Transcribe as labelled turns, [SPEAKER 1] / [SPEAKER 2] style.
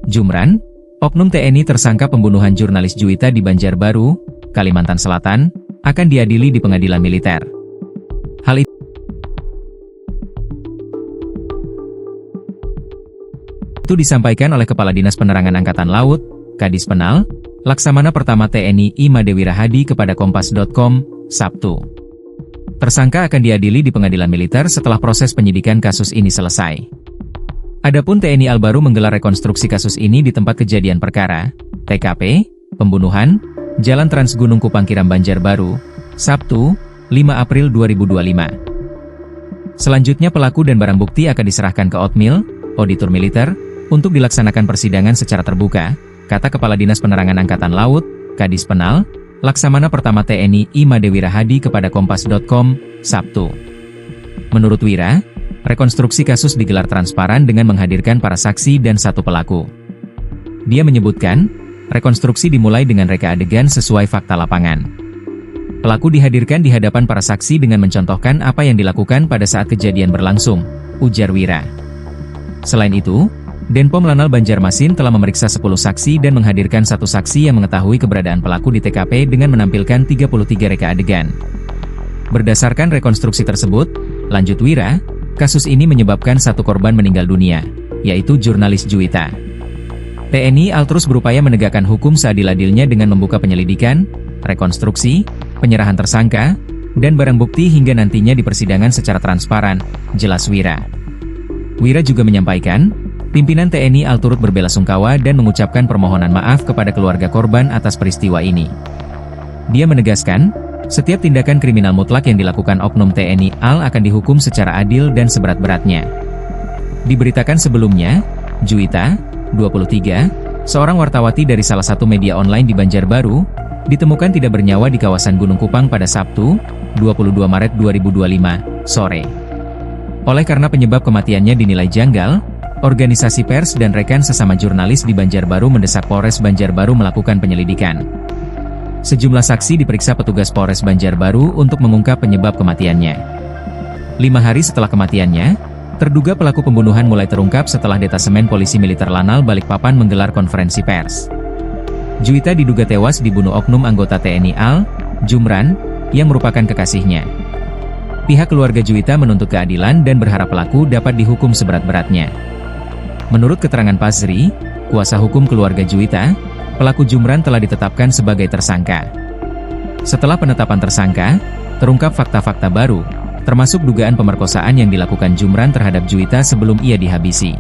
[SPEAKER 1] Jumran, oknum TNI tersangka pembunuhan jurnalis Juwita di Banjarbaru, Kalimantan Selatan, akan diadili di pengadilan militer. Hal itu disampaikan oleh Kepala Dinas Penerangan Angkatan Laut, Kadis Penal, Laksamana Pertama TNI I Made Wirahadi kepada Kompas.com, Sabtu. Tersangka akan diadili di pengadilan militer setelah proses penyidikan kasus ini selesai. Adapun TNI Al baru menggelar rekonstruksi kasus ini di tempat kejadian perkara, TKP, pembunuhan, Jalan Trans Gunung Kupang Kiram Banjarbaru, Sabtu, 5 April 2025. Selanjutnya pelaku dan barang bukti akan diserahkan ke Otmil, Auditor Militer, untuk dilaksanakan persidangan secara terbuka, kata Kepala Dinas Penerangan Angkatan Laut, Kadis Penal, Laksamana Pertama TNI I Made Wirahadi kepada Kompas.com, Sabtu. Menurut Wira, rekonstruksi kasus digelar transparan dengan menghadirkan para saksi dan satu pelaku. Dia menyebutkan, rekonstruksi dimulai dengan reka adegan sesuai fakta lapangan. Pelaku dihadirkan di hadapan para saksi dengan mencontohkan apa yang dilakukan pada saat kejadian berlangsung, ujar Wira. Selain itu, Denpom Lanal Banjarmasin telah memeriksa 10 saksi dan menghadirkan satu saksi yang mengetahui keberadaan pelaku di TKP dengan menampilkan 33 reka adegan. Berdasarkan rekonstruksi tersebut, lanjut Wira, kasus ini menyebabkan satu korban meninggal dunia, yaitu jurnalis Juwita. TNI Al terus berupaya menegakkan hukum seadil-adilnya dengan membuka penyelidikan, rekonstruksi, penyerahan tersangka, dan barang bukti hingga nantinya di persidangan secara transparan, jelas Wira. Wira juga menyampaikan, pimpinan TNI Al turut berbelasungkawa dan mengucapkan permohonan maaf kepada keluarga korban atas peristiwa ini. Dia menegaskan, setiap tindakan kriminal mutlak yang dilakukan oknum TNI Al akan dihukum secara adil dan seberat-beratnya. Diberitakan sebelumnya, Juwita, 23, seorang wartawati dari salah satu media online di Banjarbaru, ditemukan tidak bernyawa di kawasan Gunung Kupang pada Sabtu, 22 Maret 2025, sore. Oleh karena penyebab kematiannya dinilai janggal, organisasi pers dan rekan sesama jurnalis di Banjarbaru mendesak Polres Banjarbaru melakukan penyelidikan. Sejumlah saksi diperiksa petugas Polres Banjarbaru untuk mengungkap penyebab kematiannya. 5 hari setelah kematiannya, terduga pelaku pembunuhan mulai terungkap setelah Detasemen Polisi Militer Lanal Balikpapan menggelar konferensi pers. Juwita diduga tewas dibunuh oknum anggota TNI Al, Jumran, yang merupakan kekasihnya. Pihak keluarga Juwita menuntut keadilan dan berharap pelaku dapat dihukum seberat-beratnya. Menurut keterangan Pasri, kuasa hukum keluarga Juwita, pelaku Jumran telah ditetapkan sebagai tersangka. Setelah penetapan tersangka, terungkap fakta-fakta baru, termasuk dugaan pemerkosaan yang dilakukan Jumran terhadap Juwita sebelum ia dihabisi.